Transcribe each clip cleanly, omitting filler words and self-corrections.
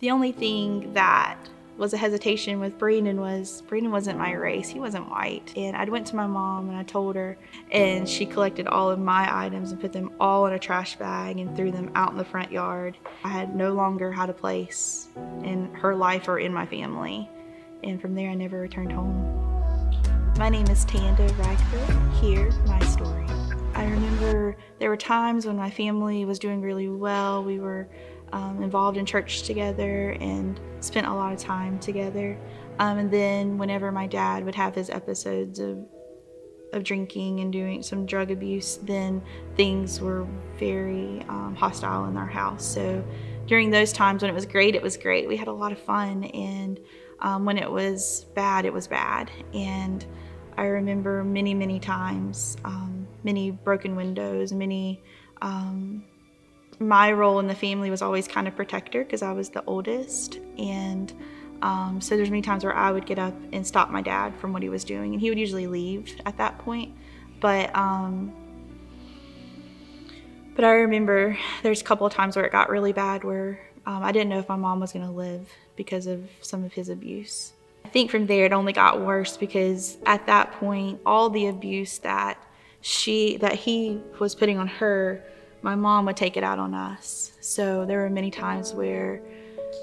The only thing that was a hesitation with Brandon wasn't my race. He wasn't white. And I went to my mom and I told her, and she collected all of my items and put them all in a trash bag and threw them out in the front yard. I had no longer had a place in her life or in my family. And from there, I never returned home. My name is Tanda Ragbir. Hear my story. I remember there were times when my family was doing really well. We were involved in church together and spent a lot of time together. And then whenever my dad would have his episodes of drinking and doing some drug abuse, then things were very hostile in our house. So during those times when it was great, it was great. We had a lot of fun. And when it was bad, it was bad. And I remember many, many times, many broken windows, my role in the family was always kind of protector because I was the oldest. And so there's many times where I would get up and stop my dad from what he was doing, and he would usually leave at that point. But I remember there's a couple of times where it got really bad where I didn't know if my mom was going to live because of some of his abuse. I think from there it only got worse because at that point, all the abuse that he was putting on her, my mom would take it out on us. So there were many times where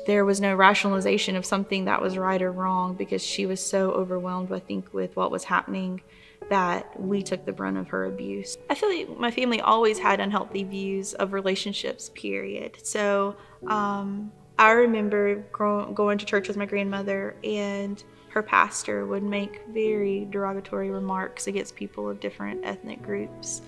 there was no rationalization of something that was right or wrong because she was so overwhelmed, I think, with what was happening that we took the brunt of her abuse. I feel like my family always had unhealthy views of relationships, period. So I remember going to church with my grandmother, and her pastor would make very derogatory remarks against people of different ethnic groups.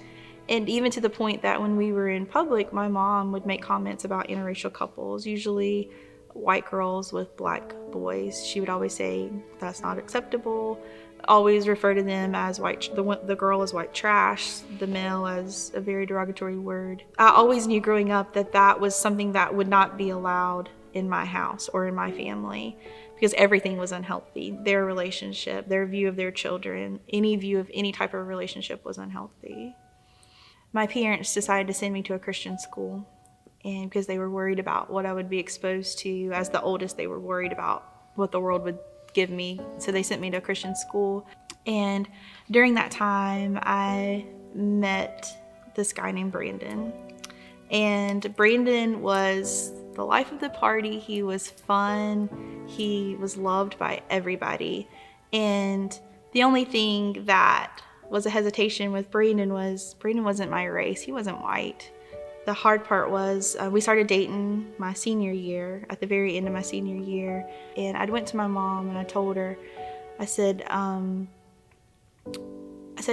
And even to the point that when we were in public, my mom would make comments about interracial couples, usually white girls with black boys. She would always say, that's not acceptable. Always refer to them as the girl as white trash, the male as a very derogatory word. I always knew growing up that was something that would not be allowed in my house or in my family because everything was unhealthy. Their relationship, their view of their children, any view of any type of relationship was unhealthy. My parents decided to send me to a Christian school, and because they were worried about what I would be exposed to. As the oldest, they were worried about what the world would give me. So they sent me to a Christian school. And during that time, I met this guy named Brandon. And Brandon was the life of the party. He was fun. He was loved by everybody. And the only thing that was a hesitation with Brandon wasn't my race. He wasn't white. The hard part was we started dating my senior year, at the very end of my senior year. And I went to my mom and I told her, I said, I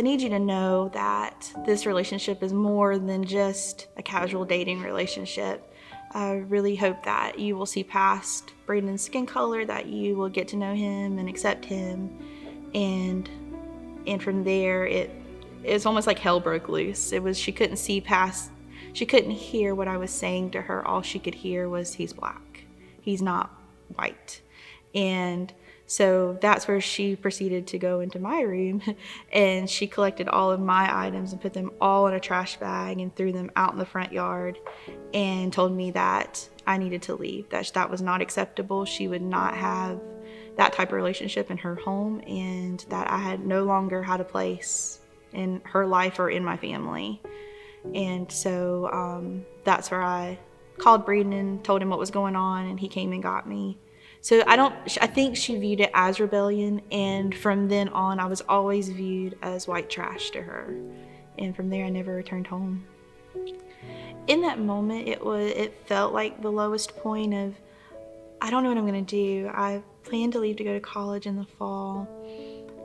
need you to know that this relationship is more than just a casual dating relationship. I really hope that you will see past Brandon's skin color, that you will get to know him and accept him. And from there, it's almost like hell broke loose. She couldn't see past, she couldn't hear what I was saying to her. All she could hear was, he's black. He's not white. And so that's where she proceeded to go into my room, and she collected all of my items and put them all in a trash bag and threw them out in the front yard and told me that I needed to leave, that was not acceptable. She would not have that type of relationship in her home, and that I had no longer had a place in her life or in my family. And so that's where I called Brandon, told him what was going on, and he came and got me. So I think she viewed it as rebellion, and from then on I was always viewed as white trash to her. And from there I never returned home. In that moment it felt like the lowest point of, I don't know what I'm gonna do. I plan to leave to go to college in the fall.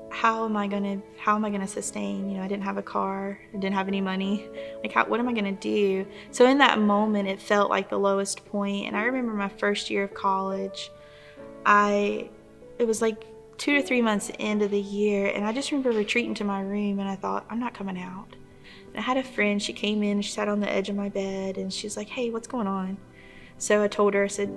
How am I gonna sustain? I didn't have a car, I didn't have any money. What am I gonna do? So in that moment, it felt like the lowest point. And I remember my first year of college, it was like 2 to 3 months into the year, and I just remember retreating to my room, and I thought, I'm not coming out. And I had a friend, she came in, she sat on the edge of my bed, and she's like, hey, what's going on? So I told her, I said,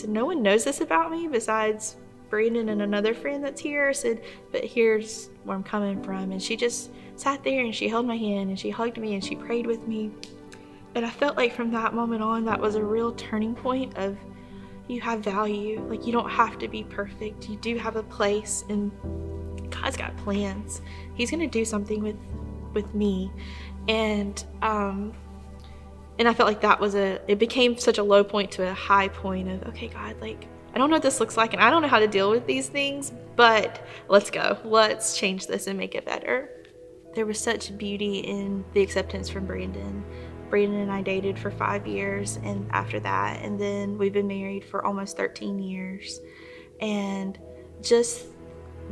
no one knows this about me besides Brandon and another friend that's here. I said, but here's where I'm coming from. And she just sat there and she held my hand and she hugged me and she prayed with me. And I felt like from that moment on, that was a real turning point of, You have value. Like, you don't have to be perfect. You do have a place, and God's got plans. He's gonna do something with me. And I felt like that was it became such a low point to a high point of, okay, God, like, I don't know what this looks like, and I don't know how to deal with these things, but let's go. Let's change this and make it better. There was such beauty in the acceptance from Brandon. Brandon and I dated for 5 years, and after that, and then we've been married for almost 13 years. And just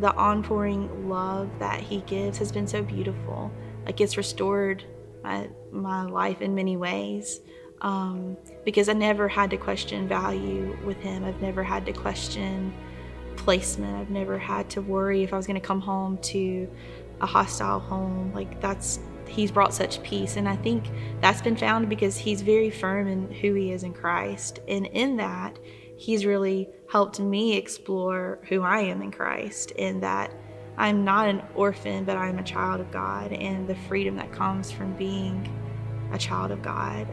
the onpouring love that he gives has been so beautiful. Like, it's restored my life in many ways, because I never had to question value with him. I've never had to question placement. I've never had to worry if I was going to come home to a hostile home. Like, he's brought such peace, and I think that's been found because he's very firm in who he is in Christ, and in that he's really helped me explore who I am in Christ, and that I'm not an orphan, but I'm a child of God, and the freedom that comes from being a child of God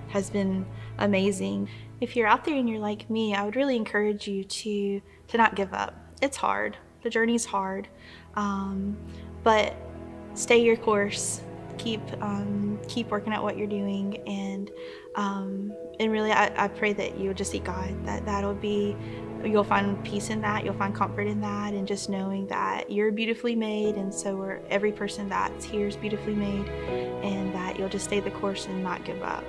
has been amazing. If you're out there and you're like me, I would really encourage you to not give up. It's hard. The journey's hard, but stay your course. Keep working at what you're doing, and really, I pray that you'll just see God. You'll find peace in that. You'll find comfort in that, and just knowing that you're beautifully made, and so every person that's here is beautifully made, and that you'll just stay the course and not give up.